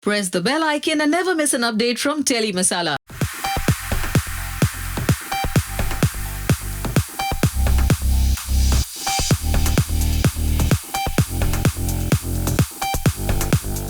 Press the bell icon and never miss an update from Tele Masala.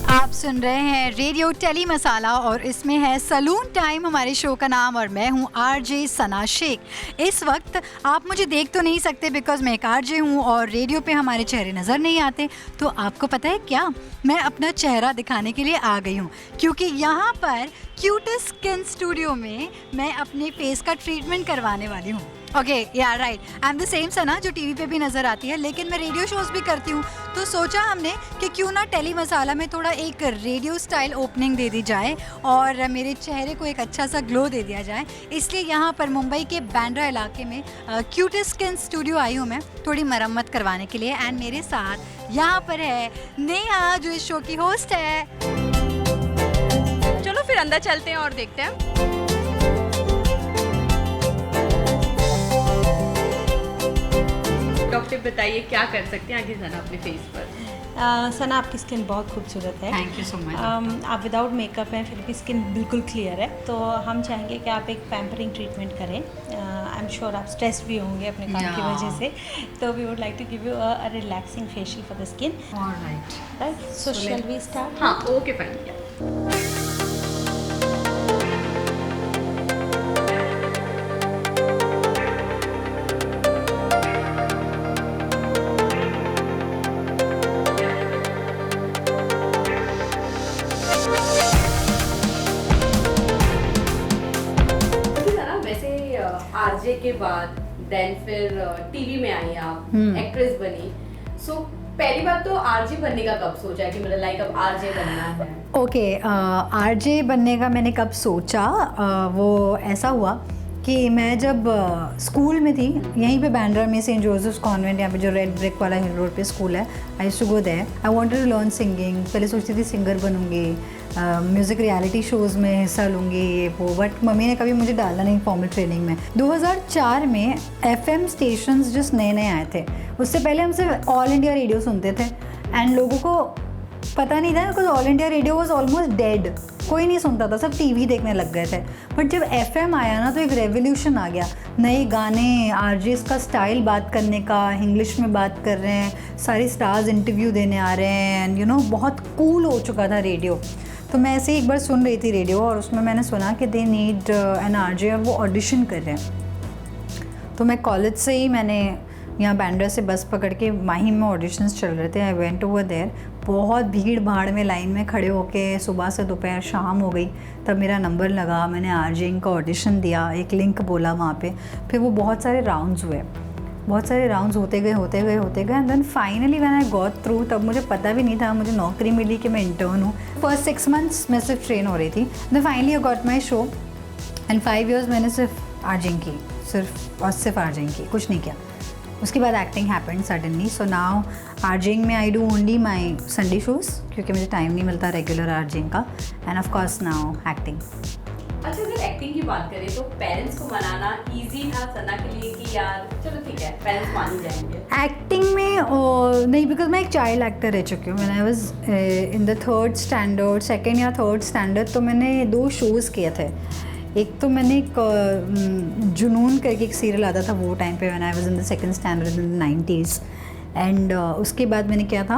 आप सुन रहे हैं radio tele मसाला और इसमें है सलून टाइम हमारे शो का नाम और मैं हूं आरजे सना शेख। इस वक्त आप मुझे देख तो नहीं सकते बिकॉज मैं एक आरजे हूं और रेडियो पे हमारे चेहरे नज़र नहीं आते। तो आपको पता है क्या, मैं अपना चेहरा दिखाने के लिए आ गई हूं क्योंकि यहाँ पर क्यूटेस्ट स्किन स्टूडियो में मैं अपने फेस का ट्रीटमेंट करवाने वाली हूँ। Okay yeah right, I am the same Sana जो टीवी पे भी नज़र आती है, लेकिन मैं रेडियो शोज़ भी करती हूँ। तो सोचा हमने कि क्यों ना टेली मसाला में थोड़ा एक रेडियो स्टाइल ओपनिंग दे दी जाए और मेरे चेहरे को एक अच्छा सा ग्लो दे दिया जाए। इसलिए यहाँ पर मुंबई के बांद्रा इलाके में क्यूटेस्ट स्किन स्टूडियो आई हूँ मैं थोड़ी मरम्मत करवाने के लिए। एंड मेरे साथ यहाँ पर है नेहा जो इस शो की होस्ट है। चलो फिर अंदर चलते हैं और देखते हैं। डॉक्टर बताइए क्या कर सकते हैं आगे सना अपने फेस पर। सना आपकी स्किन बहुत खूबसूरत है। Thank you so much. आप विदाउट मेकअप हैं फिर भी स्किन बिल्कुल क्लियर है। तो हम चाहेंगे कि आप एक पैम्परिंग ट्रीटमेंट करें। आई एम श्योर आप स्ट्रेस भी होंगे अपने काम की वजह से, तो we would like to give you a relaxing facial for the skin. Right, so shall we start? हाँ ओके फाइन। आरजे के बाद देन फिर टीवी में आई आप, एक्ट्रेस बनी। सो पहली बात तो आरजे बनने का कब सोचा कि मतलब लाइक अब आरजे बनना है? ओके, आरजे बनने का मैंने कब सोचा, वो ऐसा हुआ कि मैं जब स्कूल में थी यहीं पे बांद्रा में सेंट जोसेफ्स कॉन्वेंट, यहाँ पे जो रेड ब्रिक वाला हिल रोड पे स्कूल है, I used to go there. I wanted to learn singing. पहले सोचती थी सिंगर बनूंगी, म्यूज़िक रियलिटी शोज़ में हिस्सा लूँगी ये वो, बट मम्मी ने कभी मुझे डाला नहीं फॉर्मल ट्रेनिंग में। 2004 में FM स्टेशंस जिस नए नए आए थे, उससे पहले हम सिर्फ ऑल इंडिया रेडियो सुनते थे एंड लोगों को पता नहीं था because all India radio was almost dead, कोई नहीं सुनता था, सब टीवी देखने लग गए थे। बट जब FM आया ना तो एक रेवोल्यूशन आ गया, नए गाने, आरजेस का स्टाइल बात करने का, इंग्लिश में बात कर रहे हैं, सारे स्टार्स इंटरव्यू देने आ रहे हैं एंड यू नो बहुत कूल हो चुका था रेडियो। तो मैं ऐसे ही एक बार सुन रही थी रेडियो और उसमें मैंने सुना कि दे नीड एन आरजे और वो ऑडिशन कर रहे हैं। तो मैं कॉलेज से ही मैंने यहाँ बांद्रा से बस पकड़ के माहिम में ऑडिशंस चल रहे थे। आई वेंट ओवर देयर, बहुत भीड़ भाड़ में लाइन में खड़े होके सुबह से दोपहर शाम हो गई तब मेरा नंबर लगा। मैंने आरजेइंग का ऑडिशन दिया, एक लिंक बोला वहाँ पे, फिर वो बहुत सारे राउंड्स हुए, बहुत सारे राउंड्स होते गए and then finally when I got through, तब मुझे पता भी नहीं था मुझे नौकरी मिली कि मैं इंटर्न हूँ। फर्स्ट 6 months मैं सिर्फ ट्रेन हो रही थी। Then finally I got my show and 5 years मैंने सिर्फ आरजेइंग की, सिर्फ आरजेइंग की, कुछ नहीं किया। उसके बाद acting happened suddenly. So now RJing में I do only my Sunday shows क्योंकि मुझे टाइम नहीं मिलता रेगुलर आरजेइंग का, and of course now acting. अच्छा, अगर एक्टिंग की बात करें तो पेरेंट्स को मनाना इजी था सना के लिए कि यार चलो ठीक है पेरेंट्स मान ही जाएंगे? एक्टिंग में नहीं, बिकॉज मैं एक चाइल्ड एक्टर रह चुकी हूँ। मैंने I was in the second या थर्ड स्टैंडर्ड, तो मैंने 2 शोज़ किए थे। एक तो मैंने एक जुनून करके एक सीरियल आता था वो टाइम पे, when I was in the second standard in the 90s। And उसके बाद मैंने किया था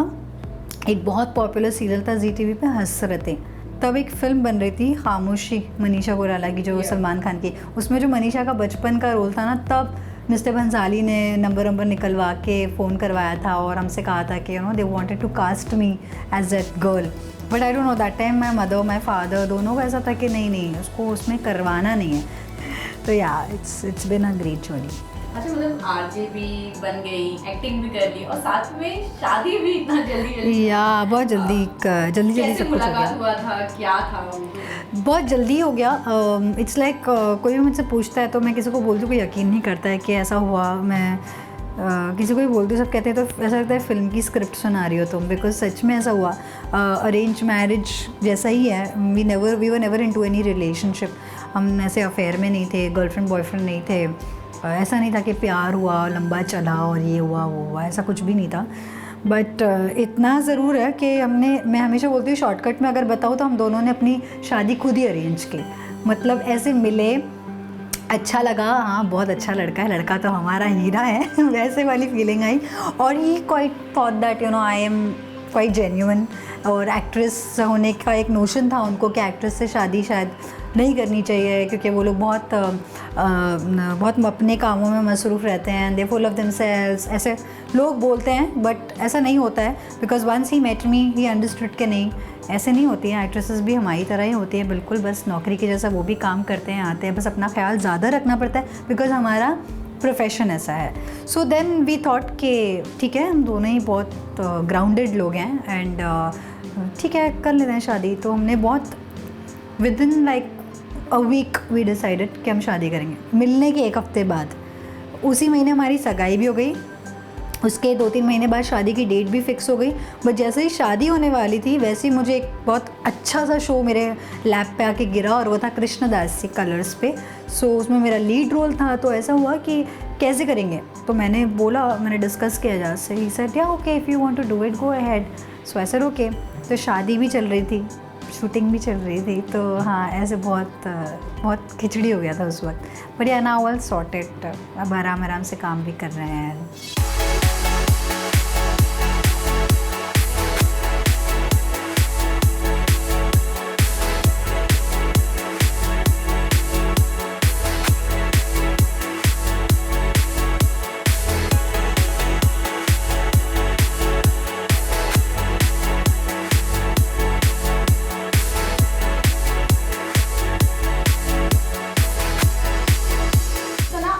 एक बहुत पॉपुलर सीरियल था जी टीवी पे, हसरतें। तब एक फ़िल्म बन रही थी खामोशी, मनीषा कोइराला की, जो सलमान खान की। उसमें जो मनीषा का बचपन का रोल था ना, तब मिस्टर भंसाली ने नंबर निकलवा के फ़ोन करवाया था और हमसे कहा था कि you know they wanted to cast me as that girl. But I don't know, that time my mother my father दोनों का ऐसा था कि नहीं उसको उसमें करवाना नहीं है। तो या it's been a great journey. अच्छा, मतलब आरजे भी बन गई, एक्टिंग भी कर ली और साथ में शादी भी इतना जल्दी? या बहुत जल्दी सब कुछ हो गया। हुआ था, क्या था? बहुत जल्दी हो गया। इट्स लाइक कोई भी मुझसे पूछता है तो मैं किसी को बोलती हूँ, कोई यकीन नहीं करता है कि ऐसा हुआ। मैं किसी को भी बोलती हूँ, सब कहते हैं तो ऐसा लगता है फ़िल्म की स्क्रिप्ट सुना रही हो तुम, बिकॉज सच में ऐसा हुआ। अरेंज मैरिज जैसा ही है। We were never into any relationship. हम ऐसे अफेयर में नहीं थे, गर्लफ्रेंड बॉयफ्रेंड नहीं थे। ऐसा नहीं था कि प्यार हुआ, लंबा चला और ये हुआ वो हुआ, ऐसा कुछ भी नहीं था। बट इतना ज़रूर है कि मैं हमेशा बोलती हूँ शॉर्टकट में अगर बताऊँ तो हम दोनों ने अपनी शादी खुद ही अरेंज की, मतलब ऐसे मिले, अच्छा लगा, हाँ बहुत अच्छा लड़का है, लड़का तो हमारा हीरा है वैसे वाली फीलिंग आई। और he quite thought that you know I am quite genuine, और एक्ट्रेस होने का एक नोशन था उनको कि एक्ट्रेस से शादी शायद नहीं करनी चाहिए क्योंकि वो लोग बहुत अपने कामों में मसरूफ़ रहते हैं, दे फुल ऑफ देमसेल्व्स, ऐसे लोग बोलते हैं, बट ऐसा नहीं होता है। Because once he met me he understood कि नहीं ऐसे नहीं होती हैं, एक्ट्रेसेस भी हमारी तरह ही होती है बिल्कुल, बस नौकरी के जैसा वो भी काम करते हैं, आते हैं, बस अपना ख्याल ज़्यादा रखना पड़ता है बिकॉज हमारा प्रोफेशन ऐसा है। सो देन वी थॉट कि ठीक है हम दोनों ही बहुत ग्राउंडेड लोग हैं एंड ठीक है कर लेते हैं शादी। तो हमने बहुत within like a week we decided कि हम शादी करेंगे। मिलने के एक हफ्ते बाद उसी महीने हमारी सगाई भी हो गई, उसके 2-3 महीने बाद शादी की डेट भी फिक्स हो गई। बट जैसे ही शादी होने वाली थी वैसे ही मुझे एक बहुत अच्छा सा शो मेरे लैप पे आके गिरा और वो था कृष्णदास जी कलर्स पे। सो उसमें मेरा लीड रोल था। तो ऐसा हुआ कि कैसे करेंगे, तो मैंने डिस्कस किया एजाज से, he said yeah okay if you want to do it go ahead. So ऐसा ओके। तो शादी भी चल रही थी, शूटिंग भी चल रही थी, तो हाँ ऐसे बहुत खिचड़ी हो गया था उस वक्त। बट या नाउ ऑल सॉर्टेड, अब आराम से काम भी कर रहे हैं।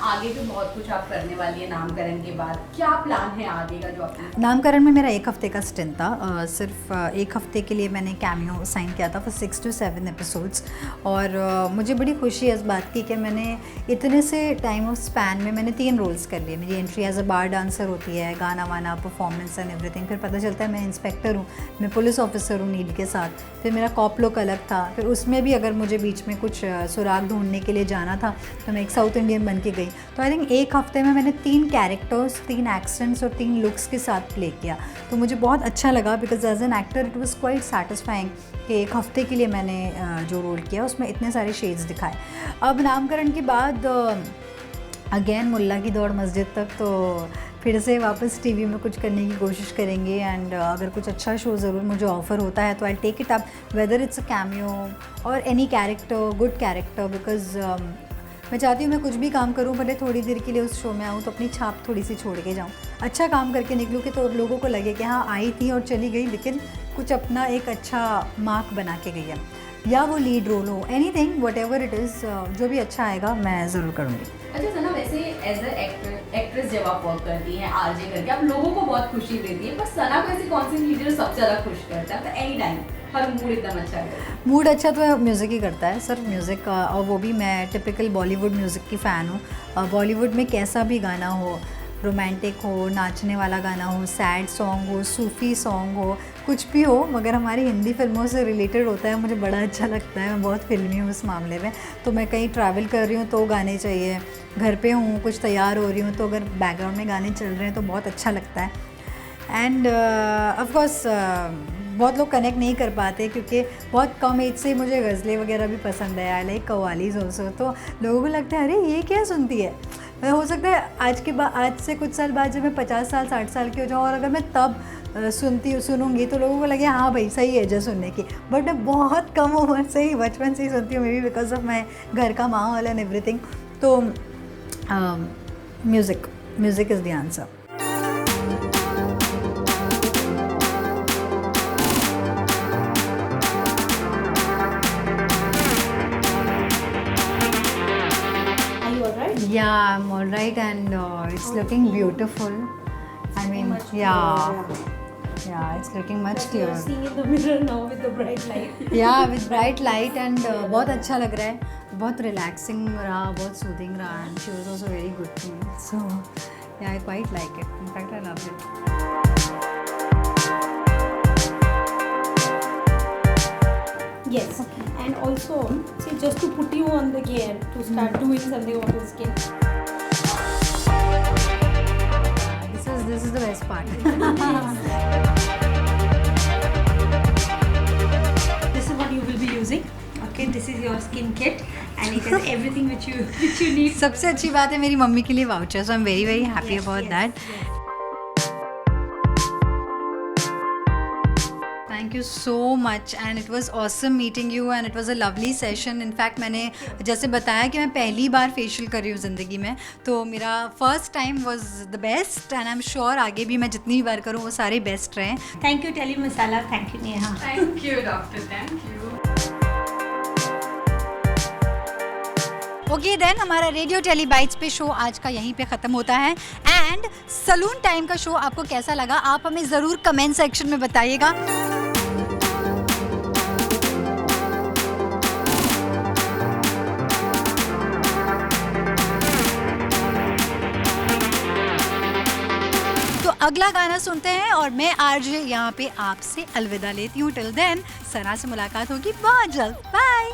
आगे भी बहुत कुछ आप करने वाली है नामकरण के बाद, क्या प्लान है आगे का जो आपने? नामकरण में मेरा 1 हफ्ते का स्टिंट था, सिर्फ 1 हफ्ते के लिए मैंने कैमियो साइन किया था फॉर 6 to 7 एपिसोड्स। और मुझे बड़ी खुशी है इस बात की कि मैंने इतने से टाइम ऑफ स्पैन में मैंने 3 रोल्स कर लिए। मेरी entry as a bar dancer होती है, गाना वाना, परफॉर्मेंस एंड एवरीथिंग। फिर पता चलता है मैं इंस्पेक्टर हूँ, मैं पुलिस ऑफिसर हूँ नीड के साथ। फिर मेरा कॉप लुक अलग था, फिर उसमें भी अगर मुझे बीच में कुछ सुराग ढूंढने के लिए जाना था तो मैं एक साउथ इंडियन बन के गई। तो आई थिंक 1 हफ्ते में मैंने 3 कैरेक्टर्स, 3 एक्सेंट्स और 3 लुक्स के साथ प्ले किया। तो मुझे बहुत अच्छा लगा because as an actor it was quite satisfying कि 1 हफ्ते के लिए मैंने जो रोल किया उसमें इतने सारे शेड्स दिखाए। अब नामकरण के बाद अगेन मुल्ला की दौड़ मस्जिद तक, तो फिर से वापस टीवी में कुछ करने की कोशिश करेंगे। एंड अगर कुछ अच्छा शो ज़रूर मुझे ऑफ़र होता है तो I take it up, whether it's a cameo or any character, good character. Because मैं चाहती हूँ मैं कुछ भी काम करूँ, भले थोड़ी देर के लिए उस शो में आऊँ तो अपनी छाप थोड़ी सी छोड़ के जाऊँ, अच्छा काम करके निकलूँ कि तो लोगों को लगे कि हाँ आई थी और चली गई लेकिन कुछ अपना एक अच्छा मार्क बना के गई है, या वो लीड रोल हो, anything what ever it is, जो भी अच्छा आएगा मैं ज़रूर करूँगी। अच्छा सना, वैसे एज अ एक्ट्रेस जब आप वर्क करती हैं आरजे करके, आप लोगों को बहुत खुशी देती है, पर सना को ऐसी कौन सी चीज़ जो सबसे ज़्यादा खुश करता है? तो एनी टाइम हर मूड एकदम अच्छा करता है। मूड अच्छा तो म्यूज़िक ही करता है सर, म्यूज़िक, और वो भी मैं टिपिकल बॉलीवुड म्यूज़िक की फ़ैन हूँ। बॉलीवुड में कैसा भी गाना हो, रोमांटिक हो, नाचने वाला गाना हो, सैड सॉन्ग हो, सूफ़ी सॉन्ग हो, कुछ भी हो, मगर हमारी हिंदी फिल्मों से रिलेटेड होता है, मुझे बड़ा अच्छा लगता है। मैं बहुत फिल्मी हूँ उस मामले में। तो मैं कहीं ट्रैवल कर रही हूँ तो गाने चाहिए, घर पे हूँ कुछ तैयार हो रही हूँ तो अगर बैकग्राउंड में गाने चल रहे हैं तो बहुत अच्छा लगता है। एंड ऑफकोर्स बहुत लोग कनेक्ट नहीं कर पाते क्योंकि बहुत कम एज से मुझे गज़लें वगैरह भी पसंद है, आई लाइक कव्वालीज़ ऑल्सो। तो लोगों को लगता है अरे ये क्या सुनती है। हो सकता है आज से कुछ साल बाद जब मैं 50 साल 60 साल की हो जाऊँ और अगर मैं तब सुनूंगी तो लोगों को लगे हाँ भाई सही है जो सुनने की। बट मैं बहुत कम उम्र से ही, बचपन से ही सुनती हूँ, may be because of my घर का माहौल एंड एवरीथिंग। तो music is the answer. Yeah, I'm all right and it's looking beautiful. I mean, yeah, it's looking much clearer. You're seeing in the mirror now with the bright light. Yeah, with bright light and बहुत अच्छा लग रहा है, बहुत relaxing रहा, बहुत soothing रहा, and she was also very good to me. So yeah, I quite like it. In fact, I love it. Yes, and also, see, just to put you on the gear to start doing something on the skin. This this is the best part. This is what you will be using. Okay, this is your skin kit and it has everything which you need. सबसे अच्छी बात है मेरी mummy के लिए voucher, so I am very very happy about that. Thank you so much and it was awesome meeting you and it was a lovely session. In fact मैंने जैसे बताया कि मैं पहली बार फेशियल कर रही हूँ ज़िंदगी में, तो मेरा first time was the best and I'm sure आगे भी मैं जितनी बार करूँ वो सारे बेस्ट रहें. Thank you Tele Masala. Thank you Neha. Thank you, doctor. Thank you. Okay then हमारा रेडियो टेली बाइट्स पे शो आज का यहीं पे ख़त्म होता है. एंड सलून टाइम का शो आपको कैसा लगा आप हमें ज़रूर कमेंट सेक्शन में बताइएगा. तो अगला गाना सुनते हैं और मैं आरजे यहाँ पे आपसे अलविदा लेती हूँ. टिल देन सना से मुलाकात होगी बहुत जल्द. बाय.